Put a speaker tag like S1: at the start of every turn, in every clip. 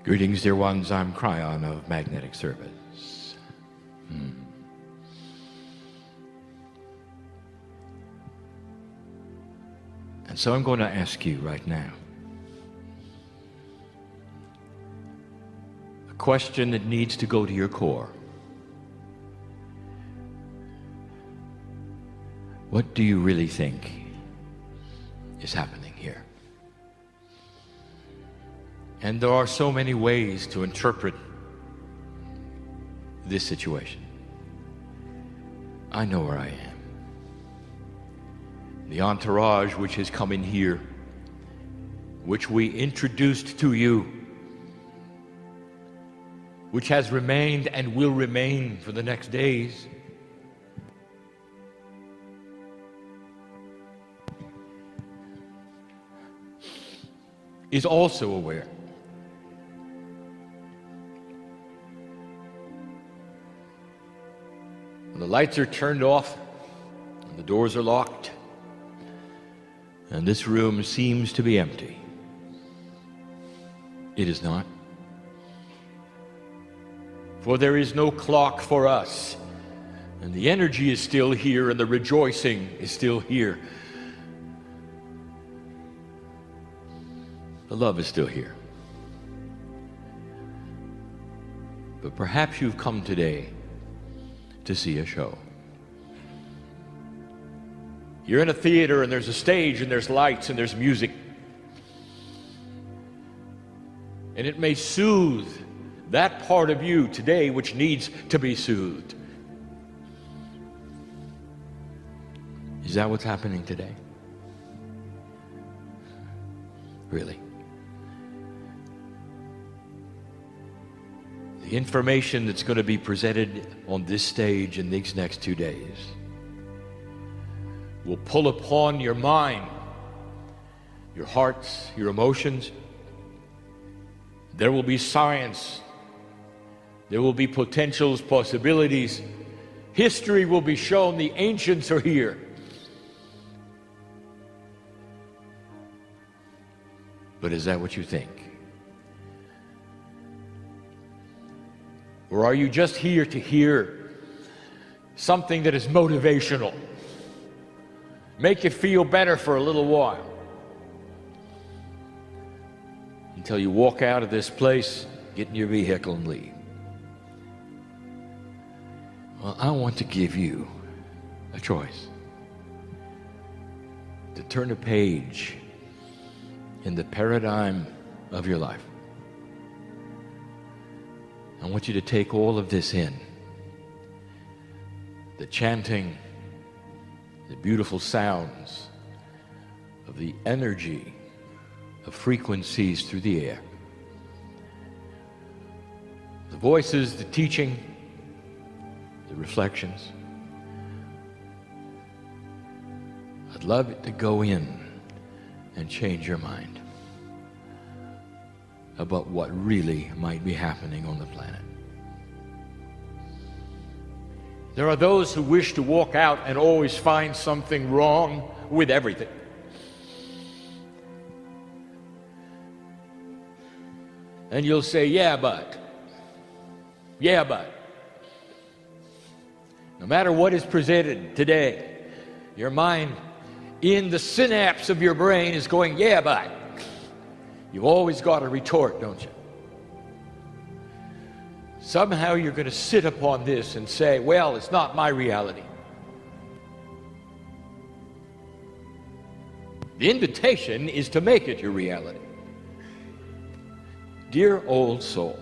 S1: Greetings, dear ones. I'm Kryon of Magnetic Service. And so I'm going to ask you right now a question that needs to go to your core. What do you really think is happening here? And there are so many ways to interpret this situation. I know where I am. The entourage which has come in here, which we introduced to you, which has remained and will remain for the next days, is also aware. When the lights are turned off and the doors are locked and this room seems to be empty, it is not. For there is no clock for us, and the energy is still here and the rejoicing is still here. The love is still here. But perhaps you've come today to see a show. You're in a theater and there's a stage and there's lights and there's music. And it may soothe that part of you today which needs to be soothed. Is that what's happening today? Really? The information that's going to be presented on this stage in these next 2 days will pull upon your mind, your hearts, your emotions. There will be science. There will be potentials, possibilities. History will be shown. The ancients are here. But is that what you think? Or are you just here to hear something that is motivational? Make you feel better for a little while. Until you walk out of this place, get in your vehicle and leave. Well, I want to give you a choice. To turn a page in the paradigm of your life. I want you to take all of this in. The chanting, the beautiful sounds of the energy of frequencies through the air. The voices, the teaching, the reflections. I'd love it to go in and change your mind about what really might be happening on the planet. There are those who wish to walk out and always find something wrong with everything. And you'll say, yeah, but. No matter what is presented today, your mind in the synapse of your brain is going, yeah, but. You've always got a retort, don't you? Somehow you're going to sit upon this and say, well, it's not my reality. The invitation is to make it your reality. Dear old soul,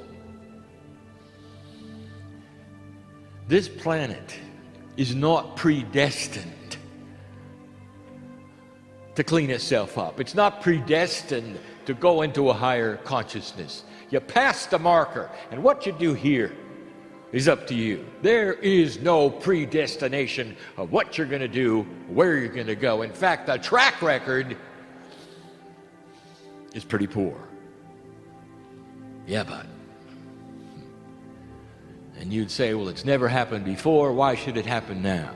S1: this planet is not predestined to clean itself up. It's not predestined to go into a higher consciousness. You pass the marker, and what you do here is up to you. There is no predestination of what you're going to do, where you're going to go. In fact, the track record is pretty poor. Yeah, but. And you'd say, well, it's never happened before. Why should it happen now?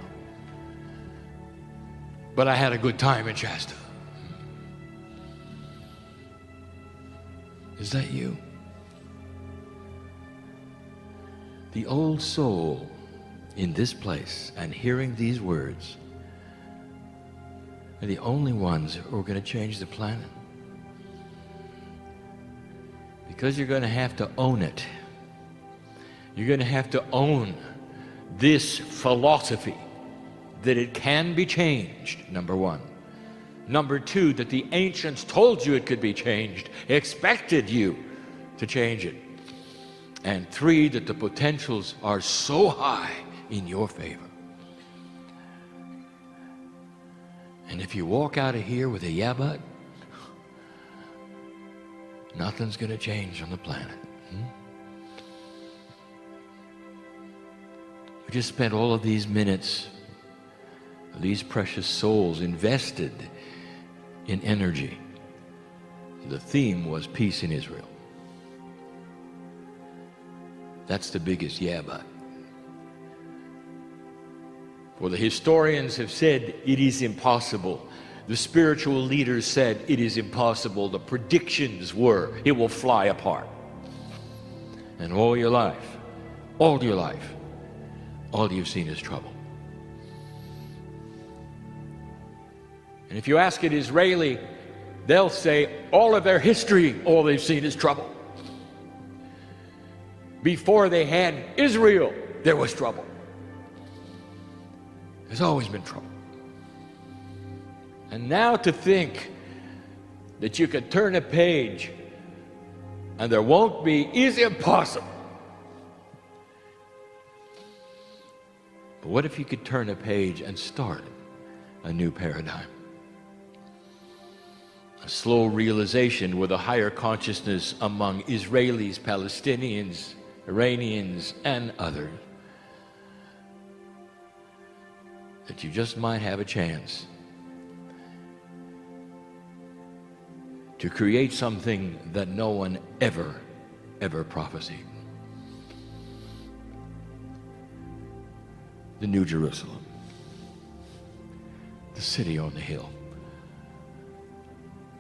S1: But I had a good time in Shasta. Is that you? The old soul in this place and hearing these words are the only ones who are going to change the planet. Because you're going to have to own it. You're going to have to own this philosophy that it can be changed, number one. Number two, that the ancients told you it could be changed, expected you to change it. And three, that the potentials are so high in your favor. And if you walk out of here with a yeah but, nothing's going to change on the planet. We just spent all of these minutes, these precious souls invested in energy. The theme was peace in Israel. That's the biggest yeah but. For the historians have said it is impossible. The spiritual leaders said it is impossible. The predictions were it will fly apart. And all your life, all you've seen is trouble. And if you ask an Israeli, they'll say all of their history, all they've seen is trouble. Before they had Israel, there was trouble. There's always been trouble. And now to think that you could turn a page and there won't be is impossible. But what if you could turn a page and start a new paradigm? A slow realization with a higher consciousness among Israelis, Palestinians, Iranians, and others, that you just might have a chance to create something that no one ever prophesied. The New Jerusalem, the city on the hill,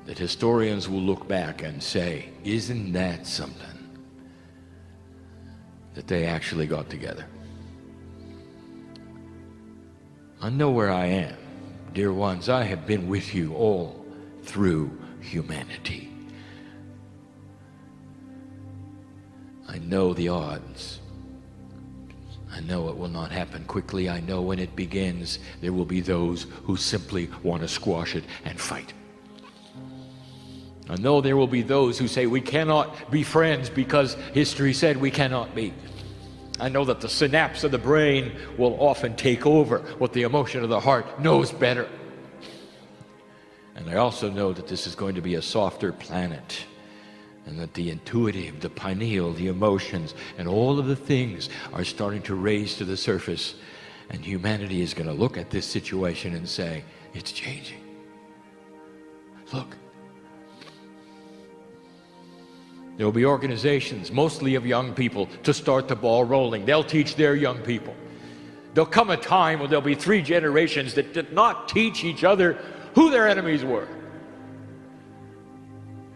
S1: that historians will look back and say, isn't that something? That they actually got together. I know where I am. Dear ones, I have been with you all through humanity. I know the odds. I know it will not happen quickly. I know when it begins, there will be those who simply want to squash it and fight. I know there will be those who say we cannot be friends because history said we cannot be. I know that the synapse of the brain will often take over what the emotion of the heart knows better. And I also know that this is going to be a softer planet, and that the intuitive, the pineal, the emotions, and all of the things are starting to raise to the surface, and humanity is going to look at this situation and say, it's changing. Look. There will be organizations, mostly of young people, to start the ball rolling. They'll teach their young people. There'll come a time when there'll be 3 generations that did not teach each other who their enemies were.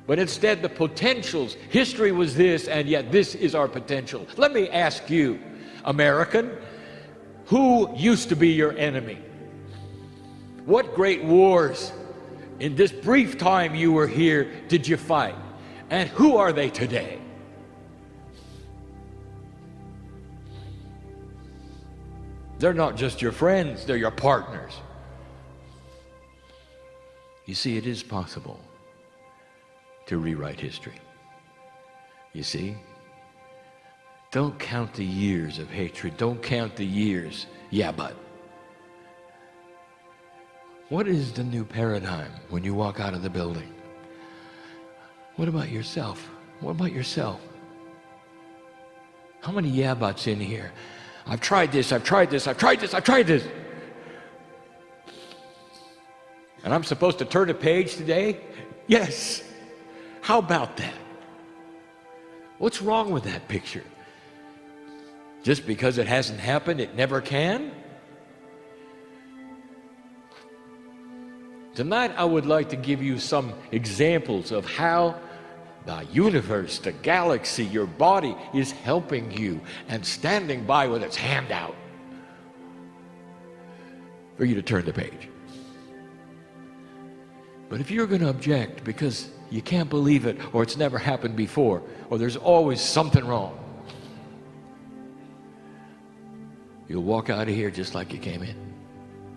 S1: But instead, the potentials, history was this, and yet this is our potential. Let me ask you, American, who used to be your enemy? What great wars in this brief time you were here did you fight? And who are they today? They're not just your friends, they're your partners. You see, it is possible to rewrite history. You see? Don't count the years of hatred. Don't count the years. Yeah, but. What is the new paradigm when you walk out of the building? What about yourself? What about yourself? How many yeah buts in here? I've tried this, I've tried this, I've tried this, I've tried this. And I'm supposed to turn a page today? Yes. How about that? What's wrong with that picture? Just because it hasn't happened, it never can? Tonight I would like to give you some examples of how The universe, the galaxy, your body is helping you and standing by with its hand out for you to turn the page. But if you're going to object because you can't believe it, or it's never happened before, or there's always something wrong, you'll walk out of here just like you came in,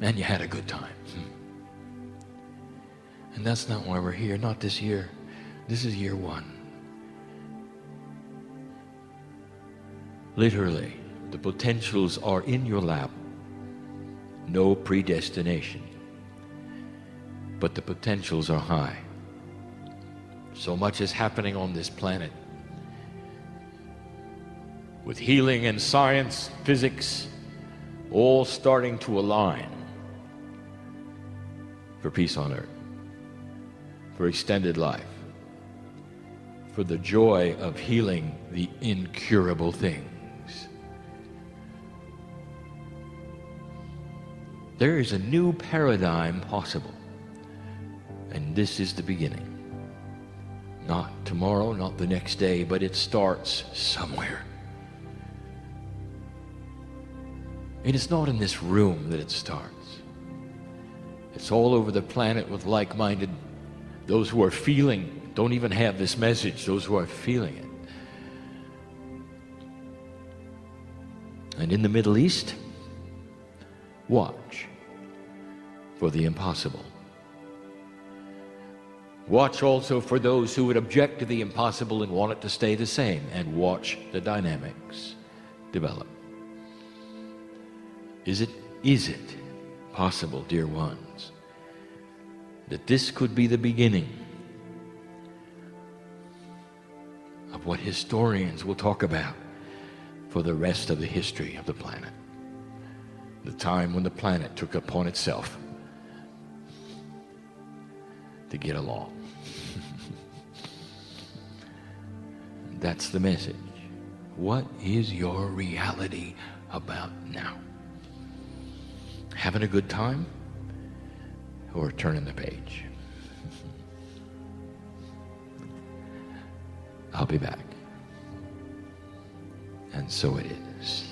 S1: and you had a good time. And that's not why we're here, not this year. This is year one. Literally, the potentials are in your lap. No predestination. But the potentials are high. So much is happening on this planet. With healing and science, physics, all starting to align for peace on earth, for extended life, for the joy of healing the incurable things. There is a new paradigm possible, and this is the beginning. Not tomorrow, not the next day, but it starts somewhere. And it's not in this room that it starts. It's all over the planet with like-minded, those who are feeling, don't even have this message, those who are feeling it. And in the Middle East, watch for the impossible. Watch also for those who would object to the impossible and want it to stay the same, and watch the dynamics develop. Is it possible, dear ones, that this could be the beginning of what historians will talk about for the rest of the history of the planet? The time when the planet took upon itself to get along. That's the message. What is your reality about now? Having a good time or turning the page? I'll be back. And so it is.